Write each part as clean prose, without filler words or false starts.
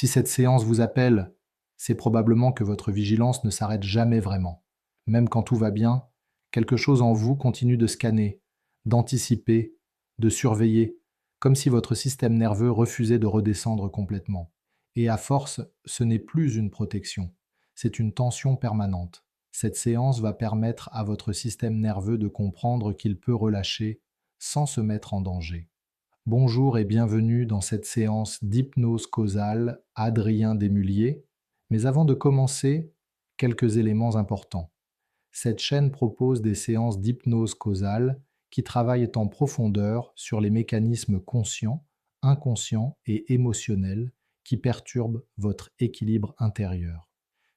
Si cette séance vous appelle, c'est probablement que votre vigilance ne s'arrête jamais vraiment. Même quand tout va bien, quelque chose en vous continue de scanner, d'anticiper, de surveiller, comme si votre système nerveux refusait de redescendre complètement. Et à force, ce n'est plus une protection, c'est une tension permanente. Cette séance va permettre à votre système nerveux de comprendre qu'il peut relâcher sans se mettre en danger. Bonjour et bienvenue dans cette séance d'hypnose causale Adrien Desmulliers. Mais avant de commencer, quelques éléments importants. Cette chaîne propose des séances d'hypnose causale qui travaillent en profondeur sur les mécanismes conscients, inconscients et émotionnels qui perturbent votre équilibre intérieur.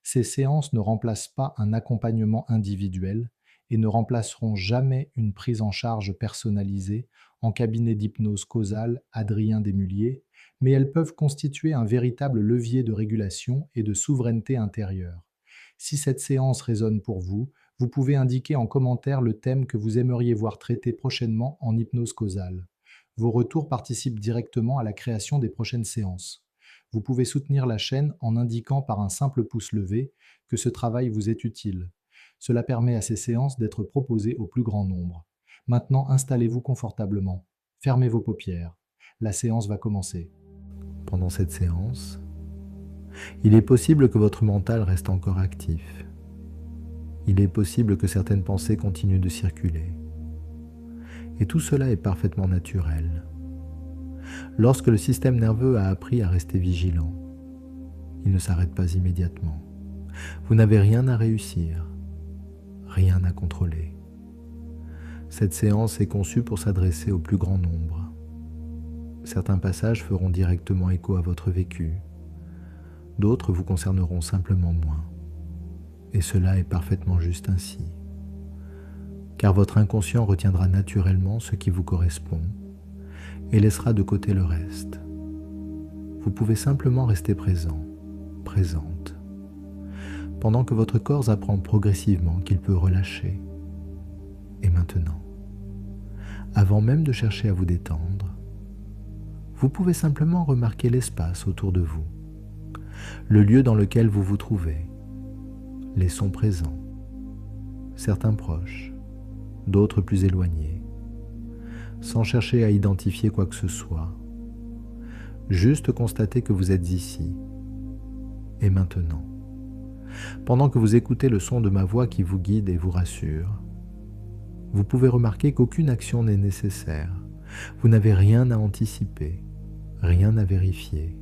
Ces séances ne remplacent pas un accompagnement individuel et ne remplaceront jamais une prise en charge personnalisée en cabinet d'hypnose causale Adrien Desmulliers, mais elles peuvent constituer un véritable levier de régulation et de souveraineté intérieure. Si cette séance résonne pour vous, vous pouvez indiquer en commentaire le thème que vous aimeriez voir traité prochainement en hypnose causale. Vos retours participent directement à la création des prochaines séances. Vous pouvez soutenir la chaîne en indiquant par un simple pouce levé que ce travail vous est utile. Cela permet à ces séances d'être proposées au plus grand nombre. Maintenant, installez-vous confortablement. Fermez vos paupières. La séance va commencer. Pendant cette séance, il est possible que votre mental reste encore actif. Il est possible que certaines pensées continuent de circuler. Et tout cela est parfaitement naturel. Lorsque le système nerveux a appris à rester vigilant, il ne s'arrête pas immédiatement. Vous n'avez rien à réussir, rien à contrôler. Cette séance est conçue pour s'adresser au plus grand nombre. Certains passages feront directement écho à votre vécu. D'autres vous concerneront simplement moins. Et cela est parfaitement juste ainsi. Car votre inconscient retiendra naturellement ce qui vous correspond et laissera de côté le reste. Vous pouvez simplement rester présent, présente, pendant que votre corps apprend progressivement qu'il peut relâcher. Et maintenant, avant même de chercher à vous détendre, vous pouvez simplement remarquer l'espace autour de vous, le lieu dans lequel vous vous trouvez, les sons présents, certains proches, d'autres plus éloignés, sans chercher à identifier quoi que ce soit, juste constater que vous êtes ici et maintenant. Pendant que vous écoutez le son de ma voix qui vous guide et vous rassure, vous pouvez remarquer qu'aucune action n'est nécessaire. Vous n'avez rien à anticiper, rien à vérifier.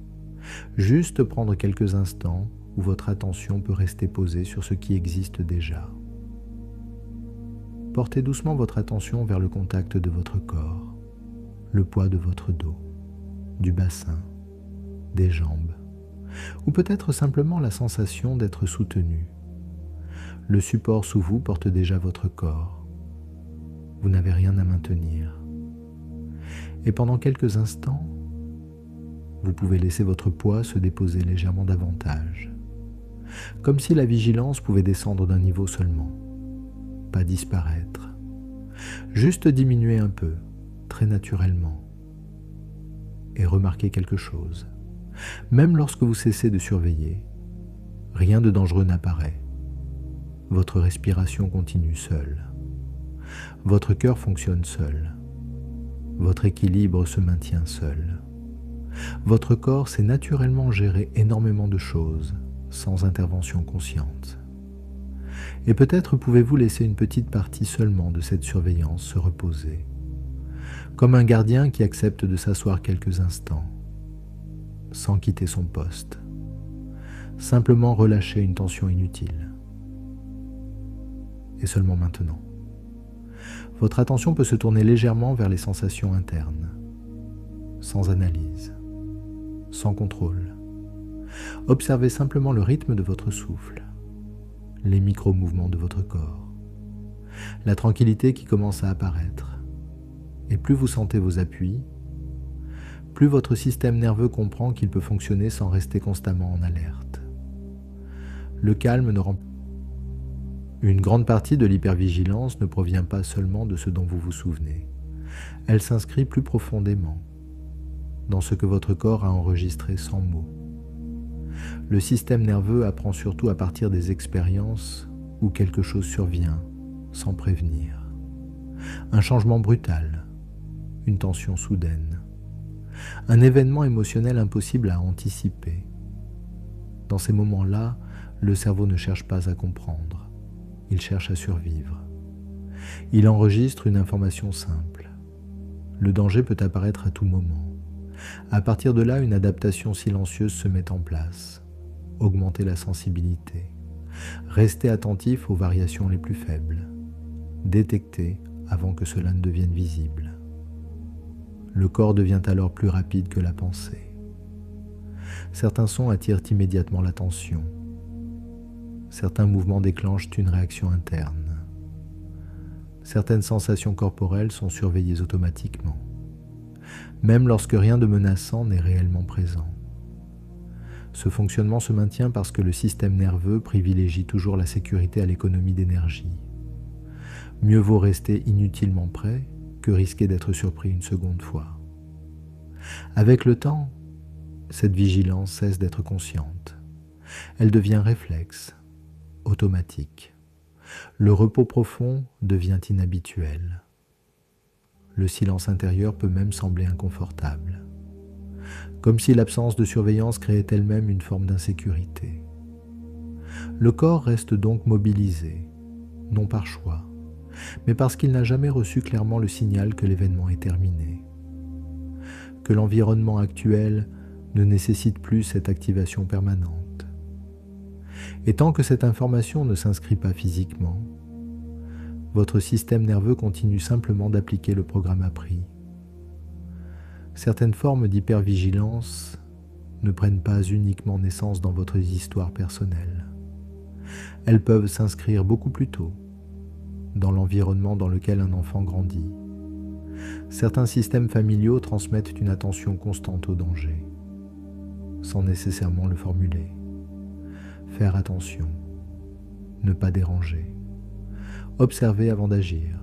Juste prendre quelques instants où votre attention peut rester posée sur ce qui existe déjà. Portez doucement votre attention vers le contact de votre corps, le poids de votre dos, du bassin, des jambes, ou peut-être simplement la sensation d'être soutenu. Le support sous vous porte déjà votre corps. Vous n'avez rien à maintenir. Et pendant quelques instants, vous pouvez laisser votre poids se déposer légèrement davantage, comme si la vigilance pouvait descendre d'un niveau seulement, pas disparaître, juste diminuer un peu, très naturellement, et remarquer quelque chose. Même lorsque vous cessez de surveiller, rien de dangereux n'apparaît. Votre respiration continue seule. Votre cœur fonctionne seul. Votre équilibre se maintient seul. Votre corps sait naturellement gérer énormément de choses sans intervention consciente. Et peut-être pouvez-vous laisser une petite partie seulement de cette surveillance se reposer, comme un gardien qui accepte de s'asseoir quelques instants, sans quitter son poste, simplement relâcher une tension inutile. Et seulement maintenant, votre attention peut se tourner légèrement vers les sensations internes, sans analyse, sans contrôle. Observez simplement le rythme de votre souffle, les micro-mouvements de votre corps, la tranquillité qui commence à apparaître. Et plus vous sentez vos appuis, plus votre système nerveux comprend qu'il peut fonctionner sans rester constamment en alerte. Le calme ne rend... Une grande partie de l'hypervigilance ne provient pas seulement de ce dont vous vous souvenez. Elle s'inscrit plus profondément dans ce que votre corps a enregistré sans mots. Le système nerveux apprend surtout à partir des expériences où quelque chose survient sans prévenir. Un changement brutal, une tension soudaine, un événement émotionnel impossible à anticiper. Dans ces moments-là, le cerveau ne cherche pas à comprendre, il cherche à survivre. Il enregistre une information simple. Le danger peut apparaître à tout moment. À partir de là, une adaptation silencieuse se met en place. Augmenter la sensibilité. Rester attentif aux variations les plus faibles. Détecter avant que cela ne devienne visible. Le corps devient alors plus rapide que la pensée. Certains sons attirent immédiatement l'attention. Certains mouvements déclenchent une réaction interne. Certaines sensations corporelles sont surveillées automatiquement, même lorsque rien de menaçant n'est réellement présent. Ce fonctionnement se maintient parce que le système nerveux privilégie toujours la sécurité à l'économie d'énergie. Mieux vaut rester inutilement prêt que risquer d'être surpris une seconde fois. Avec le temps, cette vigilance cesse d'être consciente. Elle devient réflexe, automatique. Le repos profond devient inhabituel. Le silence intérieur peut même sembler inconfortable, comme si l'absence de surveillance créait elle-même une forme d'insécurité. Le corps reste donc mobilisé, non par choix, mais parce qu'il n'a jamais reçu clairement le signal que l'événement est terminé, que l'environnement actuel ne nécessite plus cette activation permanente. Et tant que cette information ne s'inscrit pas physiquement, votre système nerveux continue simplement d'appliquer le programme appris. Certaines formes d'hypervigilance ne prennent pas uniquement naissance dans votre histoire personnelle. Elles peuvent s'inscrire beaucoup plus tôt, dans l'environnement dans lequel un enfant grandit. Certains systèmes familiaux transmettent une attention constante au danger, sans nécessairement le formuler. Faire attention, ne pas déranger, observer avant d'agir,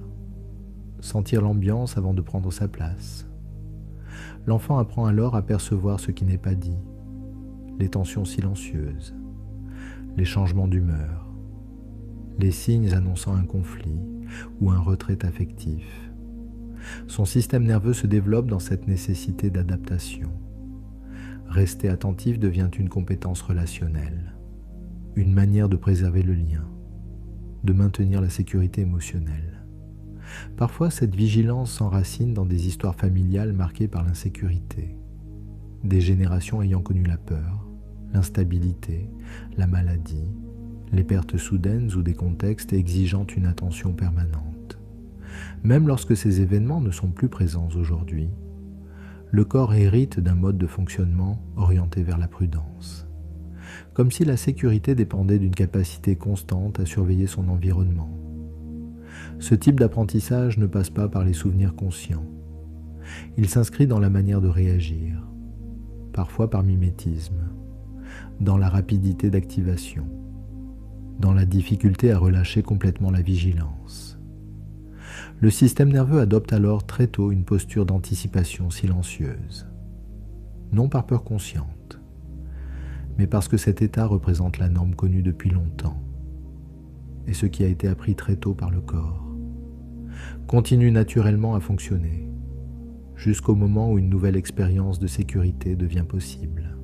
sentir l'ambiance avant de prendre sa place. L'enfant apprend alors à percevoir ce qui n'est pas dit, les tensions silencieuses, les changements d'humeur, les signes annonçant un conflit ou un retrait affectif. Son système nerveux se développe dans cette nécessité d'adaptation. Rester attentif devient une compétence relationnelle. Une manière de préserver le lien, de maintenir la sécurité émotionnelle. Parfois, cette vigilance s'enracine dans des histoires familiales marquées par l'insécurité, des générations ayant connu la peur, l'instabilité, la maladie, les pertes soudaines ou des contextes exigeant une attention permanente. Même lorsque ces événements ne sont plus présents aujourd'hui, le corps hérite d'un mode de fonctionnement orienté vers la prudence. Comme si la sécurité dépendait d'une capacité constante à surveiller son environnement. Ce type d'apprentissage ne passe pas par les souvenirs conscients. Il s'inscrit dans la manière de réagir, parfois par mimétisme, dans la rapidité d'activation, dans la difficulté à relâcher complètement la vigilance. Le système nerveux adopte alors très tôt une posture d'anticipation silencieuse, non par peur consciente, mais parce que cet état représente la norme connue depuis longtemps, et ce qui a été appris très tôt par le corps, continue naturellement à fonctionner, jusqu'au moment où une nouvelle expérience de sécurité devient possible.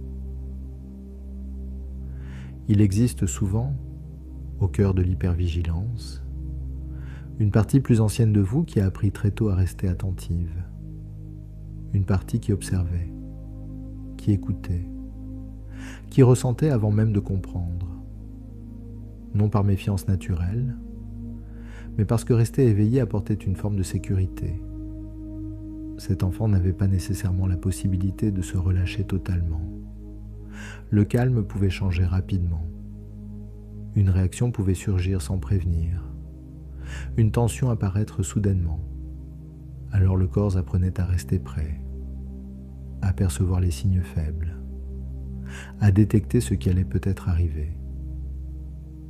Il existe souvent, au cœur de l'hypervigilance, une partie plus ancienne de vous qui a appris très tôt à rester attentive, une partie qui observait, qui écoutait, qui ressentait avant même de comprendre, non par méfiance naturelle, mais parce que rester éveillé apportait une forme de sécurité. Cet enfant n'avait pas nécessairement la possibilité de se relâcher totalement. Le calme pouvait changer rapidement. Une réaction pouvait surgir sans prévenir. Une tension apparaître soudainement. Alors le corps apprenait à rester prêt, à percevoir les signes faibles, à détecter ce qui allait peut-être arriver.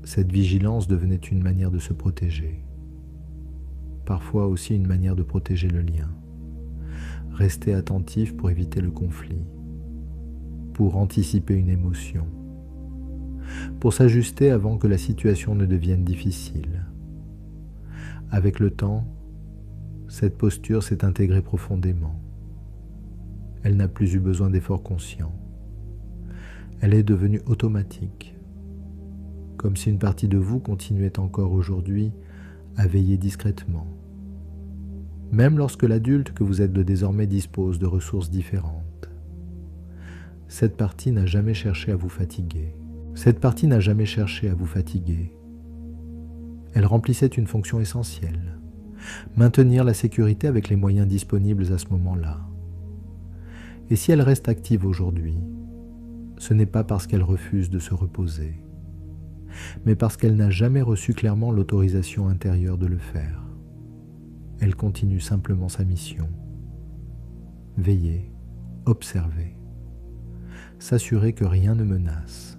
Cette vigilance devenait une manière de se protéger, parfois aussi une manière de protéger le lien. Rester attentif pour éviter le conflit, pour anticiper une émotion, pour s'ajuster avant que la situation ne devienne difficile. Avec le temps, cette posture s'est intégrée profondément. Elle n'a plus eu besoin d'efforts conscients. Elle est devenue automatique, comme si une partie de vous continuait encore aujourd'hui à veiller discrètement, même lorsque l'adulte que vous êtes de désormais dispose de ressources différentes. Cette partie n'a jamais cherché à vous fatiguer. Elle remplissait une fonction essentielle, maintenir la sécurité avec les moyens disponibles à ce moment-là. Et si elle reste active aujourd'hui, ce n'est pas parce qu'elle refuse de se reposer, mais parce qu'elle n'a jamais reçu clairement l'autorisation intérieure de le faire. Elle continue simplement sa mission. Veiller, observer, s'assurer que rien ne menace,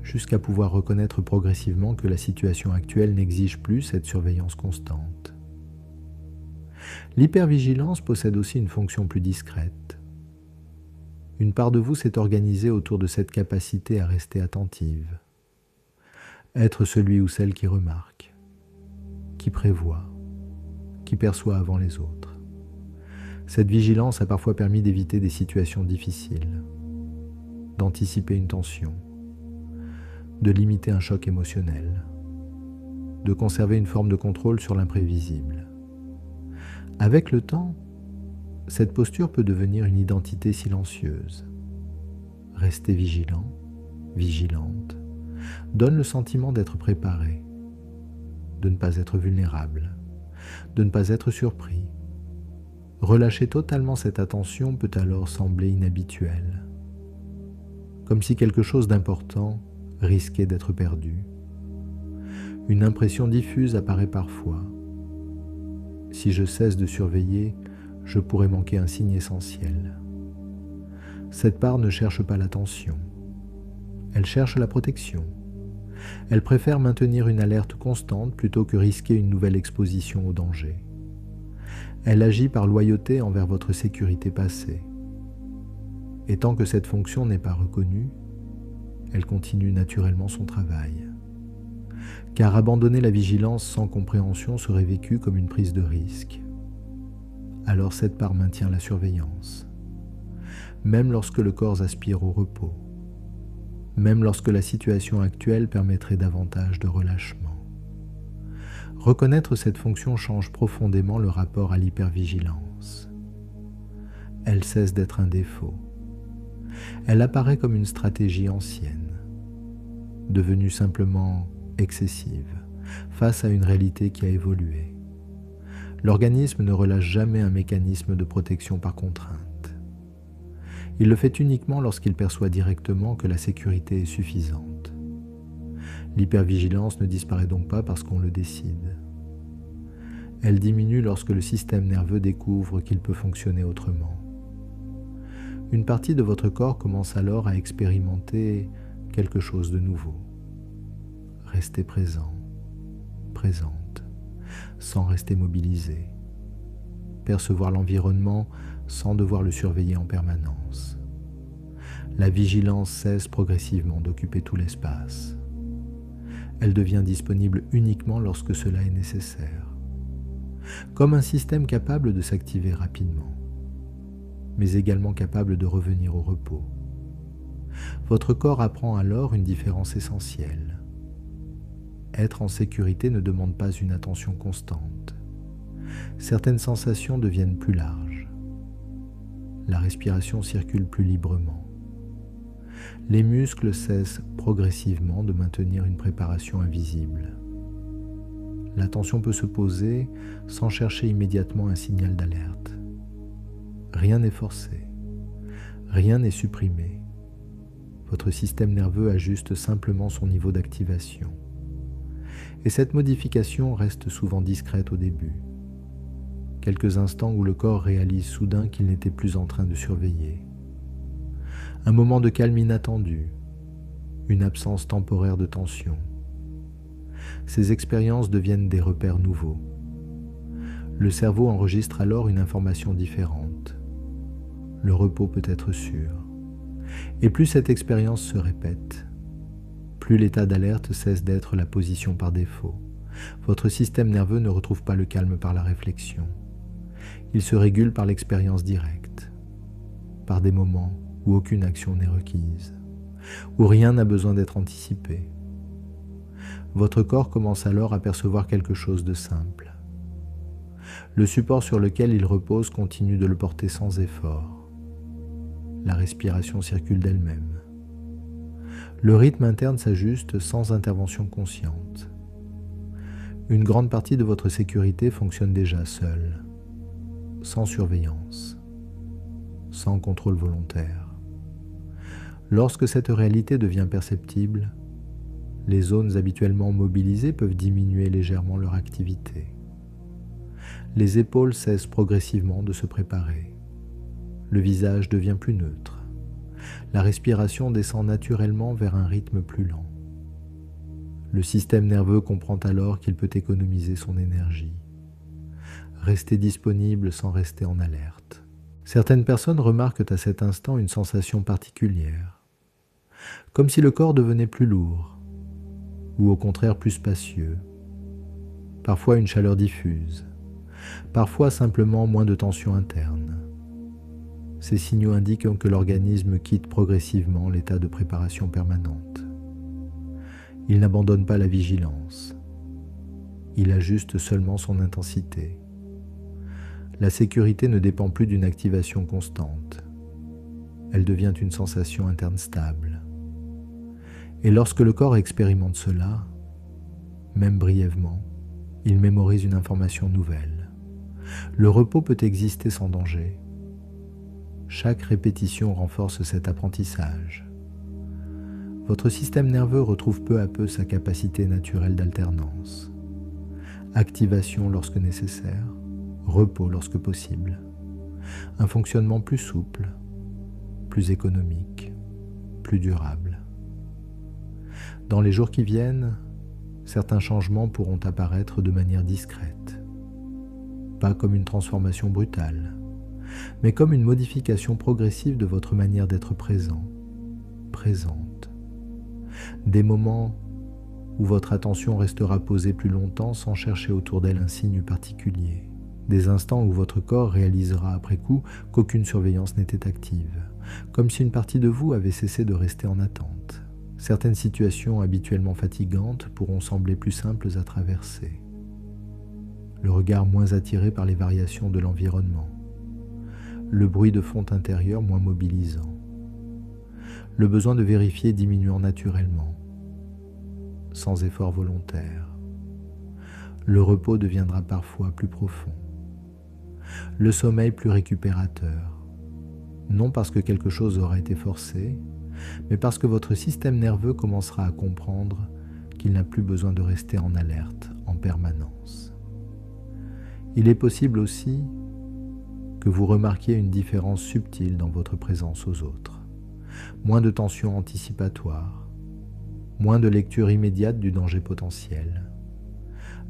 jusqu'à pouvoir reconnaître progressivement que la situation actuelle n'exige plus cette surveillance constante. L'hypervigilance possède aussi une fonction plus discrète. Une part de vous s'est organisée autour de cette capacité à rester attentive, être celui ou celle qui remarque, qui prévoit, qui perçoit avant les autres. Cette vigilance a parfois permis d'éviter des situations difficiles, d'anticiper une tension, de limiter un choc émotionnel, de conserver une forme de contrôle sur l'imprévisible. Avec le temps, cette posture peut devenir une identité silencieuse. Rester vigilant, vigilante, donne le sentiment d'être préparé, de ne pas être vulnérable, de ne pas être surpris. Relâcher totalement cette attention peut alors sembler inhabituel, comme si quelque chose d'important risquait d'être perdu. Une impression diffuse apparaît parfois. Si je cesse de surveiller, je pourrais manquer un signe essentiel. Cette part ne cherche pas l'attention. Elle cherche la protection. Elle préfère maintenir une alerte constante plutôt que risquer une nouvelle exposition au danger. Elle agit par loyauté envers votre sécurité passée. Et tant que cette fonction n'est pas reconnue, elle continue naturellement son travail. Car abandonner la vigilance sans compréhension serait vécu comme une prise de risque. Alors cette part maintient la surveillance, même lorsque le corps aspire au repos, même lorsque la situation actuelle permettrait davantage de relâchement. Reconnaître cette fonction change profondément le rapport à l'hypervigilance. Elle cesse d'être un défaut. Elle apparaît comme une stratégie ancienne, devenue simplement excessive face à une réalité qui a évolué. L'organisme ne relâche jamais un mécanisme de protection par contrainte. Il le fait uniquement lorsqu'il perçoit directement que la sécurité est suffisante. L'hypervigilance ne disparaît donc pas parce qu'on le décide. Elle diminue lorsque le système nerveux découvre qu'il peut fonctionner autrement. Une partie de votre corps commence alors à expérimenter quelque chose de nouveau. Restez présent, présente, sans rester mobilisé. Percevoir l'environnement sans devoir le surveiller en permanence. La vigilance cesse progressivement d'occuper tout l'espace. Elle devient disponible uniquement lorsque cela est nécessaire. Comme un système capable de s'activer rapidement, mais également capable de revenir au repos. Votre corps apprend alors une différence essentielle. Être en sécurité ne demande pas une attention constante. Certaines sensations deviennent plus larges. La respiration circule plus librement. Les muscles cessent progressivement de maintenir une préparation invisible. L'attention peut se poser sans chercher immédiatement un signal d'alerte. Rien n'est forcé, rien n'est supprimé. Votre système nerveux ajuste simplement son niveau d'activation. Et cette modification reste souvent discrète au début. Quelques instants où le corps réalise soudain qu'il n'était plus en train de surveiller. Un moment de calme inattendu, une absence temporaire de tension. Ces expériences deviennent des repères nouveaux. Le cerveau enregistre alors une information différente. Le repos peut être sûr. Et plus cette expérience se répète, Plus l'état d'alerte cesse d'être la position par défaut, votre système nerveux ne retrouve pas le calme par la réflexion. Il se régule par l'expérience directe, par des moments où aucune action n'est requise, où rien n'a besoin d'être anticipé. Votre corps commence alors à percevoir quelque chose de simple. Le support sur lequel il repose continue de le porter sans effort. La respiration circule d'elle-même. Le rythme interne s'ajuste sans intervention consciente. Une grande partie de votre sécurité fonctionne déjà seule, sans surveillance, sans contrôle volontaire. Lorsque cette réalité devient perceptible, les zones habituellement mobilisées peuvent diminuer légèrement leur activité. Les épaules cessent progressivement de se préparer. Le visage devient plus neutre. La respiration descend naturellement vers un rythme plus lent. Le système nerveux comprend alors qu'il peut économiser son énergie. Rester disponible sans rester en alerte. Certaines personnes remarquent à cet instant une sensation particulière, comme si le corps devenait plus lourd, ou au contraire plus spacieux. Parfois une chaleur diffuse, parfois simplement moins de tension interne. Ces signaux indiquent que l'organisme quitte progressivement l'état de préparation permanente. Il n'abandonne pas la vigilance. Il ajuste seulement son intensité. La sécurité ne dépend plus d'une activation constante. Elle devient une sensation interne stable. Et lorsque le corps expérimente cela, même brièvement, il mémorise une information nouvelle. Le repos peut exister sans danger. Chaque répétition renforce cet apprentissage. Votre système nerveux retrouve peu à peu sa capacité naturelle d'alternance. Activation lorsque nécessaire, repos lorsque possible. Un fonctionnement plus souple, plus économique, plus durable. Dans les jours qui viennent, certains changements pourront apparaître de manière discrète. Pas comme une transformation brutale, mais comme une modification progressive de votre manière d'être présent, présente. Des moments où votre attention restera posée plus longtemps sans chercher autour d'elle un signe particulier. Des instants où votre corps réalisera après coup qu'aucune surveillance n'était active, comme si une partie de vous avait cessé de rester en attente. Certaines situations habituellement fatigantes pourront sembler plus simples à traverser. Le regard moins attiré par les variations de l'environnement. Le bruit de fond intérieur moins mobilisant. Le besoin de vérifier diminuant naturellement, sans effort volontaire. Le repos deviendra parfois plus profond. Le sommeil plus récupérateur, non parce que quelque chose aura été forcé, mais parce que votre système nerveux commencera à comprendre qu'il n'a plus besoin de rester en alerte en permanence. Il est possible aussi que vous remarquiez une différence subtile dans votre présence aux autres. Moins de tension anticipatoire, moins de lecture immédiate du danger potentiel,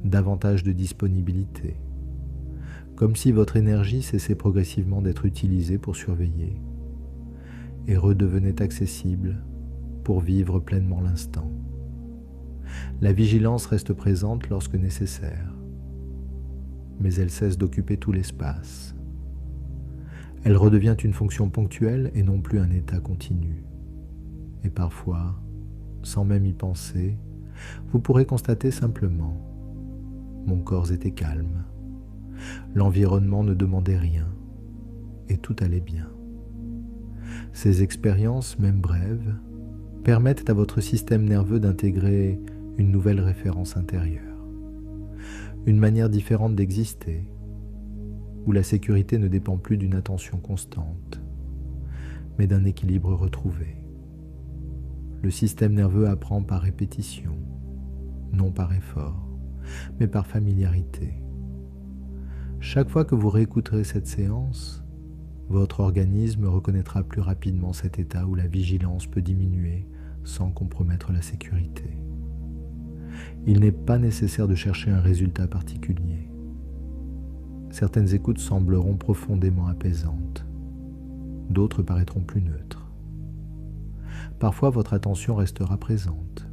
davantage de disponibilité, comme si votre énergie cessait progressivement d'être utilisée pour surveiller et redevenait accessible pour vivre pleinement l'instant. La vigilance reste présente lorsque nécessaire, mais elle cesse d'occuper tout l'espace. Elle redevient une fonction ponctuelle et non plus un état continu. Et parfois, sans même y penser, vous pourrez constater simplement « Mon corps était calme, l'environnement ne demandait rien, et tout allait bien ». Ces expériences, même brèves, permettent à votre système nerveux d'intégrer une nouvelle référence intérieure, une manière différente d'exister, où la sécurité ne dépend plus d'une attention constante, mais d'un équilibre retrouvé. Le système nerveux apprend par répétition, non par effort, mais par familiarité. Chaque fois que vous réécouterez cette séance, votre organisme reconnaîtra plus rapidement cet état où la vigilance peut diminuer sans compromettre la sécurité. Il n'est pas nécessaire de chercher un résultat particulier. Certaines écoutes sembleront profondément apaisantes, d'autres paraîtront plus neutres. Parfois, votre attention restera présente,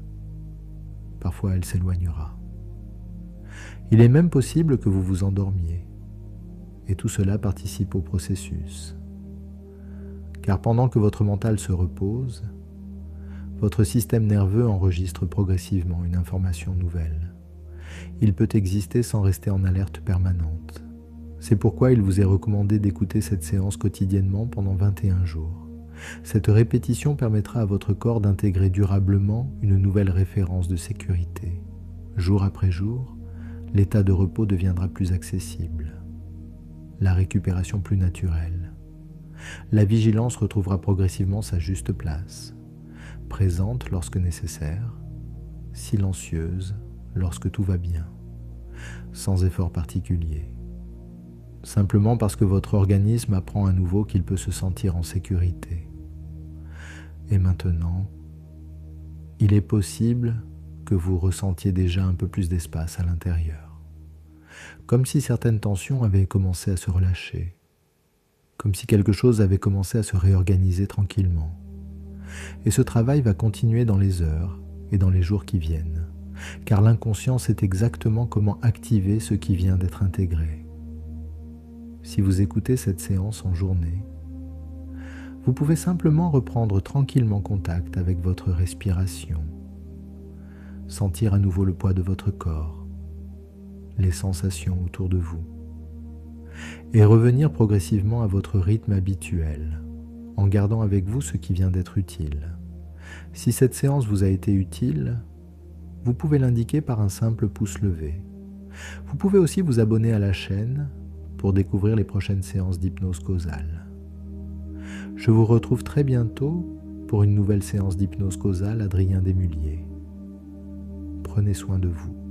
parfois elle s'éloignera. Il est même possible que vous vous endormiez, et tout cela participe au processus. Car pendant que votre mental se repose, votre système nerveux enregistre progressivement une information nouvelle. Il peut exister sans rester en alerte permanente. C'est pourquoi il vous est recommandé d'écouter cette séance quotidiennement pendant 21 jours. Cette répétition permettra à votre corps d'intégrer durablement une nouvelle référence de sécurité. Jour après jour, l'état de repos deviendra plus accessible, la récupération plus naturelle. La vigilance retrouvera progressivement sa juste place, présente lorsque nécessaire, silencieuse lorsque tout va bien, sans effort particulier. Simplement parce que votre organisme apprend à nouveau qu'il peut se sentir en sécurité. Et maintenant, il est possible que vous ressentiez déjà un peu plus d'espace à l'intérieur, comme si certaines tensions avaient commencé à se relâcher, comme si quelque chose avait commencé à se réorganiser tranquillement. Et ce travail va continuer dans les heures et dans les jours qui viennent, car l'inconscient sait exactement comment activer ce qui vient d'être intégré. Si vous écoutez cette séance en journée, vous pouvez simplement reprendre tranquillement contact avec votre respiration, sentir à nouveau le poids de votre corps, les sensations autour de vous, et revenir progressivement à votre rythme habituel, en gardant avec vous ce qui vient d'être utile. Si cette séance vous a été utile, vous pouvez l'indiquer par un simple pouce levé. Vous pouvez aussi vous abonner à la chaîne pour découvrir les prochaines séances d'hypnose causale. Je vous retrouve très bientôt pour une nouvelle séance d'hypnose causale, Adrien Desmulliers. Prenez soin de vous.